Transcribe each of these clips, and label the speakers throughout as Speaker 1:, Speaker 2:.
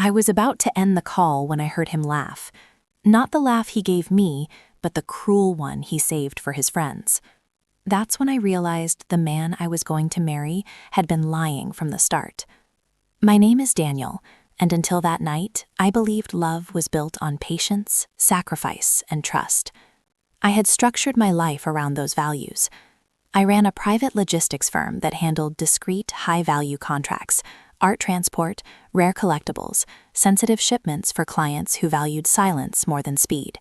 Speaker 1: I was about to end the call when I heard him laugh. Not the laugh he gave me, but the cruel one he saved for his friends. That's when I realized the man I was going to marry had been lying from the start. My name is Daniel, and until that night, I believed love was built on patience, sacrifice, and trust. I had structured my life around those values. I ran a private logistics firm that handled discrete, high-value contracts, art transport, rare collectibles, sensitive shipments for clients who valued silence more than speed.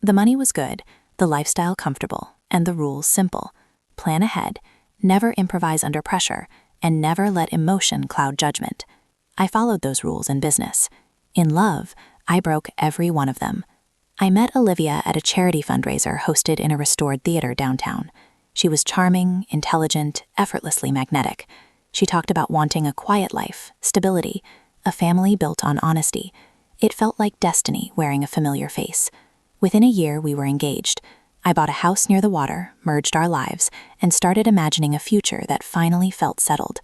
Speaker 1: The money was good, the lifestyle comfortable, and the rules simple. Plan ahead, never improvise under pressure, and never let emotion cloud judgment. I followed those rules in business. In love, I broke every one of them. I met Olivia at a charity fundraiser hosted in a restored theater downtown. She was charming, intelligent, effortlessly magnetic. She talked about wanting a quiet life, stability, a family built on honesty. It felt like destiny wearing a familiar face. Within a year, we were engaged. I bought a house near the water, merged our lives, and started imagining a future that finally felt settled.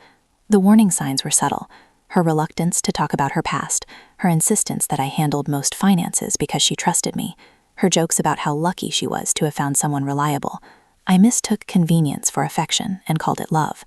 Speaker 1: The warning signs were subtle. Her reluctance to talk about her past, her insistence that I handled most finances because she trusted me, her jokes about how lucky she was to have found someone reliable. I mistook convenience for affection and called it love.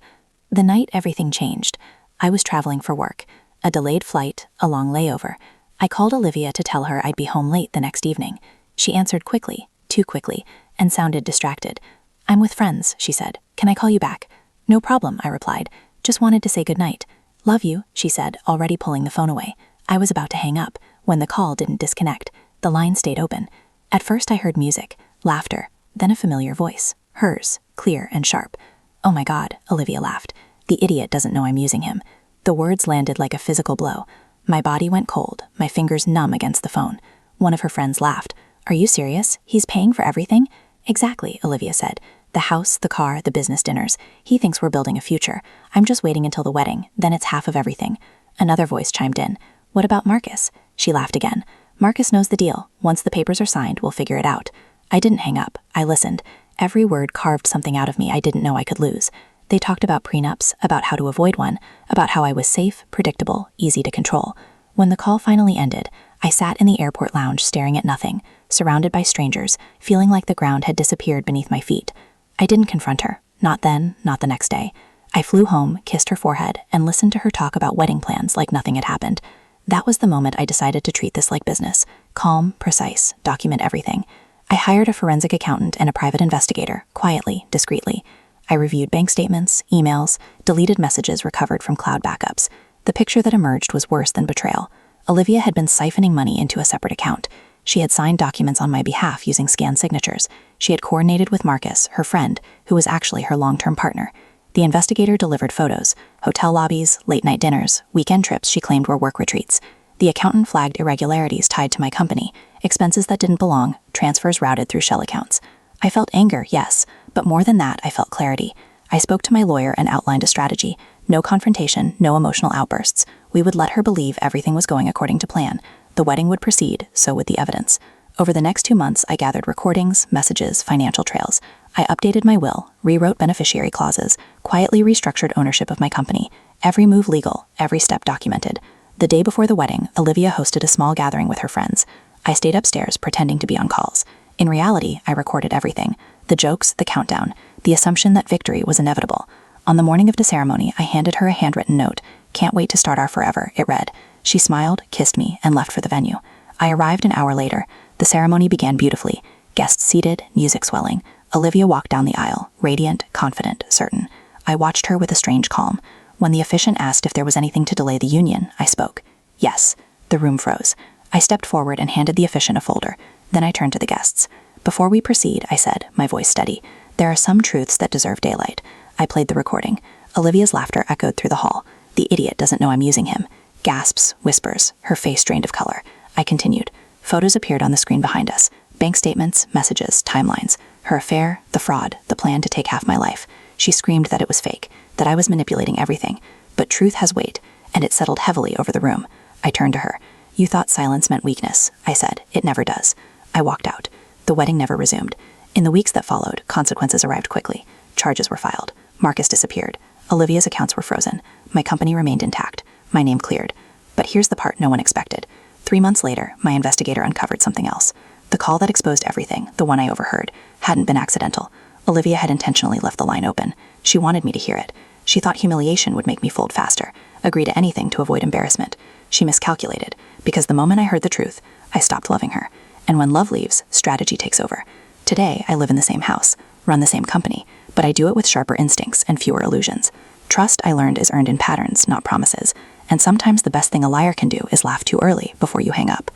Speaker 1: The night everything changed, I was traveling for work, a delayed flight, a long layover. I called Olivia to tell her I'd be home late the next evening. She answered quickly, too quickly, and sounded distracted. "I'm with friends," she said. "Can I call you back?" "No problem," I replied. "Just wanted to say goodnight." "Love you," she said, already pulling the phone away. I was about to hang up when the call didn't disconnect. The line stayed open. At first I heard music, laughter, then a familiar voice, hers, clear and sharp. "Oh my God," Olivia laughed. "The idiot doesn't know I'm using him." The words landed like a physical blow. My body went cold, my fingers numb against the phone. One of her friends laughed. "Are you serious? He's paying for everything?" "Exactly," Olivia said. "The house, the car, the business dinners. He thinks we're building a future. I'm just waiting until the wedding, then it's half of everything." Another voice chimed in. "What about Marcus?" She laughed again. "Marcus knows the deal. Once the papers are signed, we'll figure it out." I didn't hang up. I listened. Every word carved something out of me I didn't know I could lose. They talked about prenups, about how to avoid one, about how I was safe, predictable, easy to control. When the call finally ended, I sat in the airport lounge staring at nothing, surrounded by strangers, feeling like the ground had disappeared beneath my feet. I didn't confront her. Not then, not the next day. I flew home, kissed her forehead, and listened to her talk about wedding plans like nothing had happened. That was the moment I decided to treat this like business. Calm, precise, document everything. I hired a forensic accountant and a private investigator, quietly, discreetly. I reviewed bank statements, emails, deleted messages recovered from cloud backups. The picture that emerged was worse than betrayal. Olivia had been siphoning money into a separate account. She had signed documents on my behalf using scanned signatures. She had coordinated with Marcus, her friend, who was actually her long-term partner. The investigator delivered photos, hotel lobbies, late-night dinners, weekend trips she claimed were work retreats. The accountant flagged irregularities tied to my company, expenses that didn't belong, transfers routed through shell accounts. I felt anger, yes, but more than that, I felt clarity. I spoke to my lawyer and outlined a strategy. No confrontation, no emotional outbursts. We would let her believe everything was going according to plan. The wedding would proceed, so would the evidence. Over the next 2 months, I gathered recordings, messages, financial trails. I updated my will, rewrote beneficiary clauses, quietly restructured ownership of my company. Every move legal, every step documented. The day before the wedding, Olivia hosted a small gathering with her friends. I stayed upstairs, pretending to be on calls. In reality, I recorded everything. The jokes, the countdown, the assumption that victory was inevitable. On the morning of the ceremony, I handed her a handwritten note. "Can't wait to start our forever," it read. She smiled, kissed me, and left for the venue. I arrived an hour later. The ceremony began beautifully. Guests seated, music swelling. Olivia walked down the aisle, radiant, confident, certain. I watched her with a strange calm. When the officiant asked if there was anything to delay the union, I spoke. Yes. The room froze. I stepped forward and handed the officiant a folder. Then I turned to the guests. "Before we proceed," I said, my voice steady, "there are some truths that deserve daylight." I played the recording. Olivia's laughter echoed through the hall. "The idiot doesn't know I'm using him." Gasps, whispers, her face drained of color. I continued. Photos appeared on the screen behind us. Bank statements, messages, timelines. Her affair, the fraud, the plan to take half my life. She screamed that it was fake, that I was manipulating everything. But truth has weight, and it settled heavily over the room. I turned to her. "You thought silence meant weakness," I said. "It never does." I walked out. The wedding never resumed. In the weeks that followed, consequences arrived quickly. Charges were filed. Marcus disappeared. Olivia's accounts were frozen. My company remained intact. My name cleared. But here's the part no one expected. 3 months later, my investigator uncovered something else. The call that exposed everything, the one I overheard, hadn't been accidental. Olivia had intentionally left the line open. She wanted me to hear it. She thought humiliation would make me fold faster, agree to anything to avoid embarrassment. She miscalculated, because the moment I heard the truth, I stopped loving her. And when love leaves, strategy takes over. Today, I live in the same house, run the same company, but I do it with sharper instincts and fewer illusions. Trust, I learned, is earned in patterns, not promises. And sometimes the best thing a liar can do is laugh too early before you hang up.